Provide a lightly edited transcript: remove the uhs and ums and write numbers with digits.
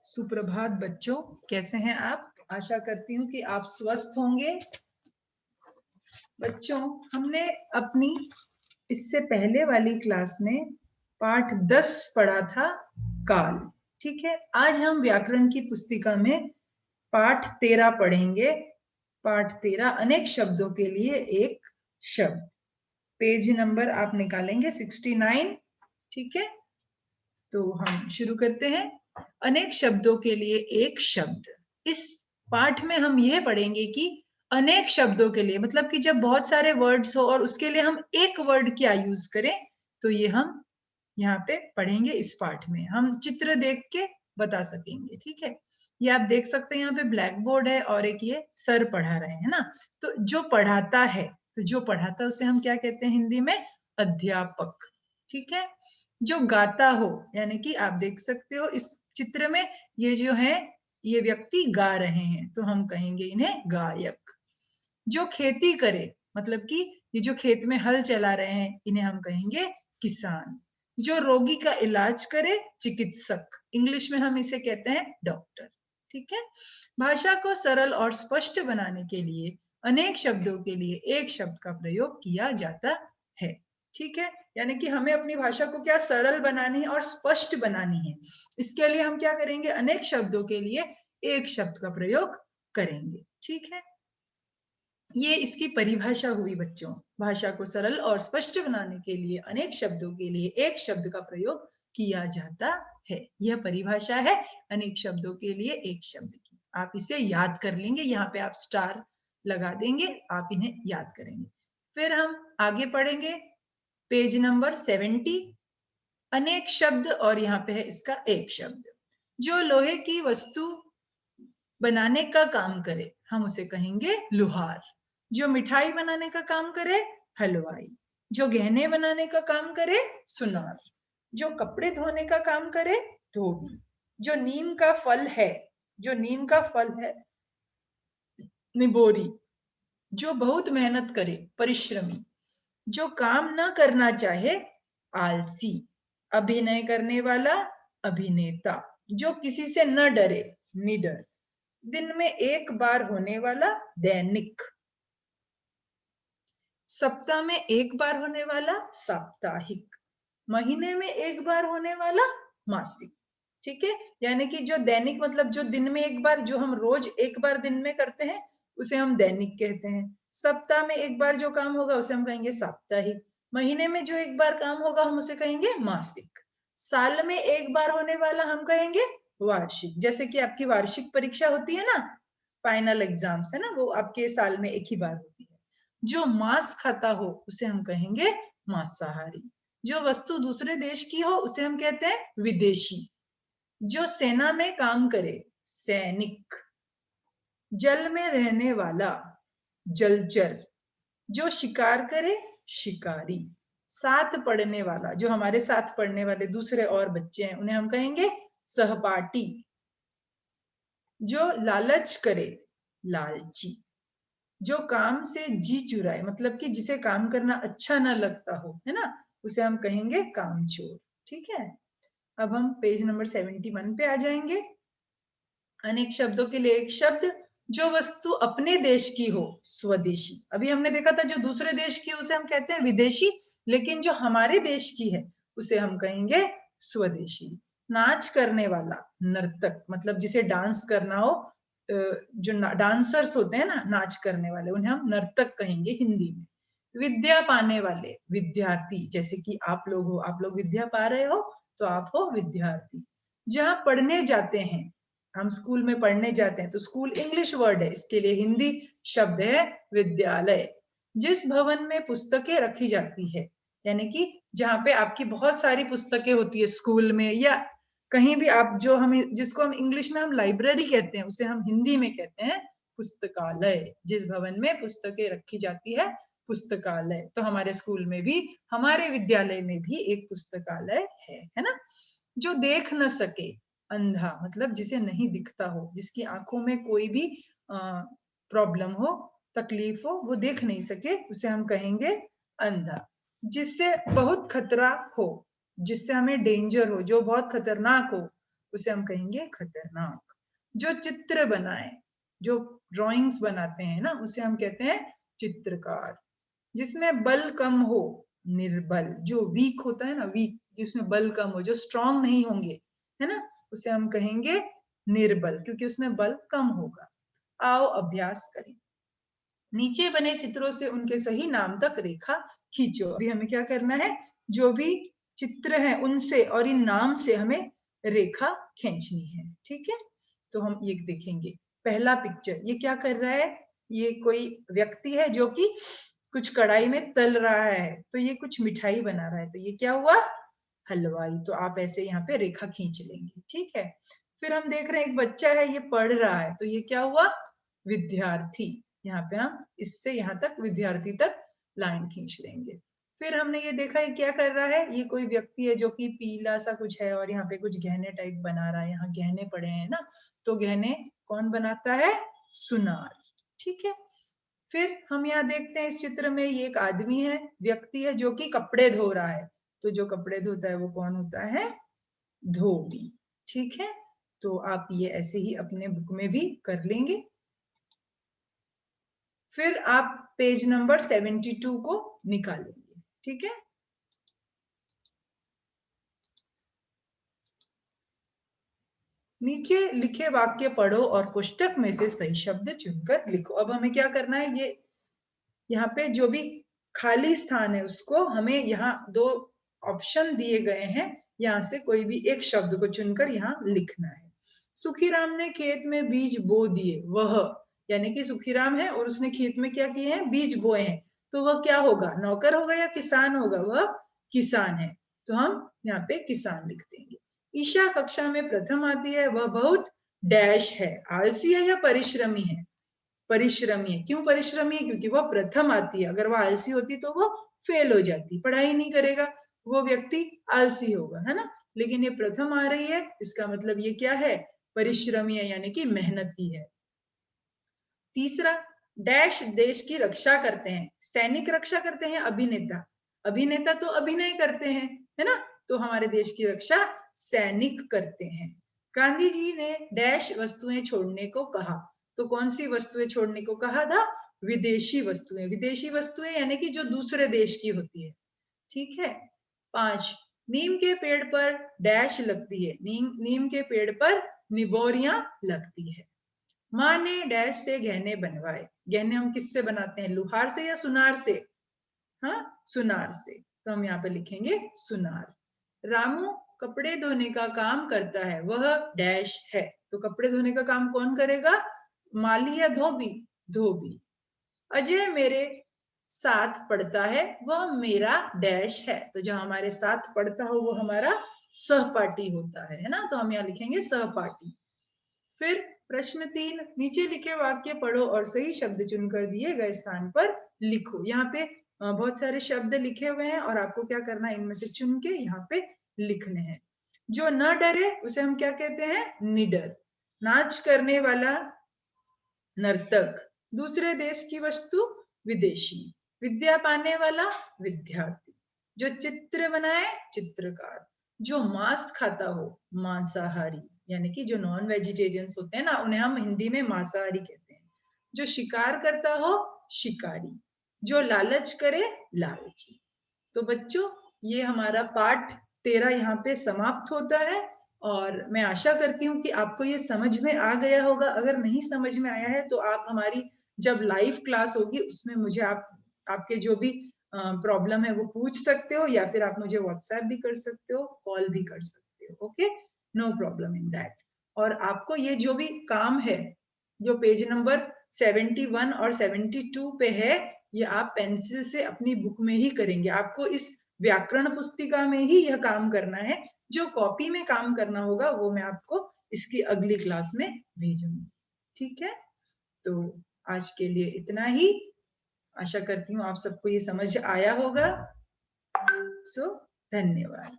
सुप्रभात बच्चों, कैसे हैं आप? आशा करती हूँ कि आप स्वस्थ होंगे। बच्चों, हमने अपनी इससे पहले वाली क्लास में पाठ 10 पढ़ा था, काल। ठीक है, आज हम व्याकरण की पुस्तिका में पाठ 13 पढ़ेंगे। पाठ 13 अनेक शब्दों के लिए एक शब्द। पेज नंबर आप निकालेंगे 69। ठीक है, तो हम शुरू करते हैं। अनेक शब्दों के लिए एक शब्द। इस पाठ में हम यह पढ़ेंगे कि अनेक शब्दों के लिए मतलब कि जब बहुत सारे वर्ड्स हो और उसके लिए हम एक वर्ड क्या यूज करें, तो ये हम यहाँ पे पढ़ेंगे। इस पाठ में हम चित्र देख के बता सकेंगे। ठीक है, ये आप देख सकते हैं, यहाँ पे ब्लैक बोर्ड है और एक ये सर पढ़ा रहे हैं ना। तो जो पढ़ाता है, उसे हम क्या कहते हैं हिंदी में? अध्यापक। ठीक है, जो गाता हो, यानी कि आप देख सकते हो इस चित्र में ये जो है, ये व्यक्ति गा रहे हैं, तो हम कहेंगे इन्हें गायक। जो खेती करे, मतलब कि ये जो खेत में हल चला रहे हैं, इन्हें हम कहेंगे किसान। जो रोगी का इलाज करे, चिकित्सक। इंग्लिश में हम इसे कहते हैं डॉक्टर। ठीक है, भाषा को सरल और स्पष्ट बनाने के लिए अनेक शब्दों के लिए एक शब्द का प्रयोग किया जाता है। ठीक है, यानी कि हमें अपनी भाषा को क्या सरल बनानी है और स्पष्ट बनानी है। इसके लिए हम क्या करेंगे? अनेक शब्दों के लिए एक शब्द का प्रयोग करेंगे। ठीक है, ये इसकी परिभाषा हुई बच्चों। भाषा को सरल और स्पष्ट बनाने के लिए अनेक शब्दों के लिए एक शब्द का प्रयोग किया जाता है। यह परिभाषा है अनेक शब्दों के लिए एक शब्द की। आप इसे याद कर लेंगे, यहाँ पे आप स्टार लगा देंगे, आप इन्हें याद करेंगे। फिर हम आगे पढ़ेंगे, पेज नंबर 70। अनेक शब्द और यहाँ पे है इसका एक शब्द। जो लोहे की वस्तु बनाने का काम करे, हम उसे कहेंगे लोहार। जो मिठाई बनाने का काम करे, हलवाई। जो गहने बनाने का काम करे, सुनार। जो कपड़े धोने का काम करे, धोबी। जो नीम का फल है, निबोरी। जो बहुत मेहनत करे, परिश्रमी। जो काम न करना चाहे, आलसी। अभिनय करने वाला, अभिनेता। जो किसी से न डरे, निडर। दिन में एक बार होने वाला, दैनिक। सप्ताह में एक बार होने वाला, साप्ताहिक। महीने में एक बार होने वाला, मासिक। ठीक है, यानी कि जो दैनिक मतलब जो दिन में एक बार, जो हम रोज एक बार दिन में करते हैं, उसे हम दैनिक कहते हैं। सप्ताह में एक बार जो काम होगा उसे हम कहेंगे साप्ताहिक। महीने में जो एक बार काम होगा हम उसे कहेंगे मासिक। साल में एक बार होने वाला हम कहेंगे वार्षिक। जैसे कि आपकी वार्षिक परीक्षा होती है ना, फाइनल एग्जाम्स है ना, वो आपके साल में एक ही बार होती है। जो मांस खाता हो उसे हम कहेंगे मांसाहारी। जो वस्तु दूसरे देश की हो उसे हम कहते हैं विदेशी। जो सेना में काम करे, सैनिक। जल में रहने वाला, जलचर। जो शिकार करे, शिकारी। साथ पढ़ने वाला, जो हमारे साथ पढ़ने वाले दूसरे और बच्चे हैं, उन्हें हम कहेंगे सहपाठी। जो लालच करे, लालची। जो काम से जी चुराए, मतलब कि जिसे काम करना अच्छा ना लगता हो, है ना, उसे हम कहेंगे कामचोर। ठीक है, अब हम पेज नंबर 71 पे आ जाएंगे। अनेक शब्दों के लिए एक शब्द। जो वस्तु अपने देश की हो, स्वदेशी। अभी हमने देखा था जो दूसरे देश की उसे हम कहते हैं विदेशी, लेकिन जो हमारे देश की है उसे हम कहेंगे स्वदेशी। नाच करने वाला, नर्तक, मतलब जिसे डांस करना हो, जो डांसर्स होते हैं ना, नाच करने वाले, उन्हें हम नर्तक कहेंगे हिंदी में। विद्या पाने वाले, विद्यार्थी। जैसे कि आप लोग हो, आप लोग विद्या पा रहे हो, तो आप हो विद्यार्थी। जहाँ पढ़ने जाते हैं, हम स्कूल में पढ़ने जाते हैं, तो स्कूल इंग्लिश वर्ड है, इसके लिए हिंदी शब्द है विद्यालय। जिस भवन में पुस्तकें रखी जाती है, यानी कि जहाँ पे आपकी बहुत सारी पुस्तकें होती है स्कूल में या कहीं भी, आप जो हमें, जिसको हम इंग्लिश में हम लाइब्रेरी कहते हैं, उसे हम हिंदी में कहते हैं पुस्तकालय। जिस भवन में पुस्तकें रखी जाती है, पुस्तकालय। तो हमारे स्कूल में भी, हमारे विद्यालय में भी एक पुस्तकालय है ना। जो देख न सके, अंधा, मतलब जिसे नहीं दिखता हो, जिसकी आंखों में कोई भी प्रॉब्लम हो, तकलीफ हो, वो देख नहीं सके, उसे हम कहेंगे अंधा। जिससे बहुत खतरा हो, जिससे हमें डेंजर हो, जो बहुत खतरनाक हो, उसे हम कहेंगे खतरनाक। जो चित्र बनाए, जो ड्राइंग्स बनाते हैं ना, उसे हम कहते हैं चित्रकार। जिसमें बल कम हो, निर्बल। जो वीक होता है ना, वीक, जिसमें बल कम हो, जो स्ट्रांग नहीं होंगे, है ना, उसे हम कहेंगे निर्बल, क्योंकि उसमें बल कम होगा। आओ अभ्यास करें। नीचे बने चित्रों से उनके सही नाम तक रेखा खींचो। अभी हमें क्या करना है, जो भी चित्र है उनसे और इन नाम से हमें रेखा खींचनी है। ठीक है, तो हम ये देखेंगे। पहला पिक्चर, ये क्या कर रहा है, ये कोई व्यक्ति है जो कि कुछ कढ़ाई में तल रहा है, तो ये कुछ मिठाई बना रहा है, तो ये क्या हुआ, हलवाई। तो आप ऐसे यहाँ पे रेखा खींच लेंगे। ठीक है, फिर हम देख रहे हैं एक बच्चा है, ये पढ़ रहा है, तो ये क्या हुआ, विद्यार्थी। यहाँ पे हम इससे यहाँ तक विद्यार्थी तक लाइन खींच लेंगे। फिर हमने ये देखा है क्या कर रहा है, ये कोई व्यक्ति है जो कि पीला सा कुछ है और यहाँ पे कुछ गहने टाइप बना रहा है, यहाँ गहने पड़े हैं ना, तो गहने कौन बनाता है, सुनार। ठीक है, फिर हम यहाँ देखते हैं इस चित्र में ये एक आदमी है, व्यक्ति है जो कि कपड़े धो रहा है, तो जो कपड़े धोता है वो कौन होता है, धोबी। ठीक है, तो आप ये ऐसे ही अपने बुक में भी कर लेंगे। फिर आप पेज नंबर 72 को निकालेंगे। ठीक है, नीचे लिखे वाक्य पढ़ो और पुस्तक में से सही शब्द चुनकर लिखो। अब हमें क्या करना है, ये यहाँ पे जो भी खाली स्थान है उसको हमें यहाँ दो ऑप्शन दिए गए हैं, यहाँ से कोई भी एक शब्द को चुनकर यहाँ लिखना है। सुखीराम ने खेत में बीज बो दिए, वह, यानी कि सुखीराम है और उसने खेत में क्या किए हैं, बीज बोए हैं, तो वह क्या होगा, नौकर होगा या किसान होगा, वह किसान है, तो हम यहाँ पे किसान लिख देंगे। ईशा कक्षा में प्रथम आती है, वह बहुत डैश है, आलसी है या परिश्रमी है, परिश्रमी है। क्यों परिश्रमी है, क्योंकि वह प्रथम आती है, अगर वह आलसी होती तो वो फेल हो जाती, पढ़ाई नहीं करेगा, वो व्यक्ति आलसी होगा, है ना, लेकिन ये प्रथम आ रही है, इसका मतलब ये क्या है, परिश्रमी है, यानी कि मेहनती है। तीसरा, डैश देश की रक्षा करते हैं, सैनिक रक्षा करते हैं, अभिनेता, अभिनेता तो अभिनय करते हैं, है ना, तो हमारे देश की रक्षा सैनिक करते हैं। गांधी जी ने डैश वस्तुएं छोड़ने को कहा, तो कौन सी वस्तुएं छोड़ने को कहा था, विदेशी वस्तुएं, विदेशी वस्तुएं यानी कि जो दूसरे देश की होती है। ठीक है, 5, नीम के पेड़ पर डैश लगती है, नीम के पेड़ पर निबोरियां लगती है। माँ ने डैश से गहने बनवाए, गहने हम किससे बनाते हैं, लुहार से या सुनार से, हाँ सुनार से, तो हम यहाँ पे लिखेंगे सुनार। रामू कपड़े धोने का काम करता है, वह डैश है, तो कपड़े धोने का काम कौन करेगा, माली या धोबी, धोबी। अजय मेरे साथ पढ़ता है, वह मेरा डैश है, तो जो हमारे साथ पढ़ता हो वो हमारा सहपाठी होता है ना, तो हम यहाँ लिखेंगे सहपाठी। फिर प्रश्न 3, नीचे लिखे वाक्य पढ़ो और सही शब्द चुनकर दिए गए स्थान पर लिखो। यहाँ पे बहुत सारे शब्द लिखे हुए हैं और आपको क्या करना है, इनमें से चुन के यहाँ पे लिखने हैं। जो न डरे उसे हम क्या कहते हैं, निडर। नाच करने वाला नर्तक, दूसरे देश की वस्तु विदेशी, विद्या पाने वाला विद्यार्थी, जो चित्र बनाए चित्रकार, जो मांस खाता हो मांसाहारी, यानी कि जो नॉन वेजिटेरियंस होते हैं ना, उन्हें हम हिंदी में मांसाहारी कहते हैं, जो शिकार करता हो शिकारी, जो लालच करे लालची। तो बच्चों ये हमारा पाठ 13 यहाँ पे समाप्त होता है और मैं आशा करती हूँ कि आपको ये समझ में आ गया होगा। अगर नहीं समझ में आया है तो आप हमारी जब लाइव क्लास होगी उसमें मुझे आपके जो भी प्रॉब्लम है वो पूछ सकते हो, या फिर आप मुझे व्हाट्सएप भी कर सकते हो, कॉल भी कर सकते हो। Okay, no problem in that. और आपको ये जो भी काम है जो पेज नंबर 71 और 72 पे है, ये आप पेंसिल से अपनी बुक में ही करेंगे। आपको इस व्याकरण पुस्तिका में ही यह काम करना है, जो कॉपी में काम करना होगा वो मैं आपको इसकी अगली क्लास में भेजूंगी। ठीक है, तो आज के लिए इतना ही। आशा करती हूँ आप सबको ये समझ आया होगा। सो धन्यवाद।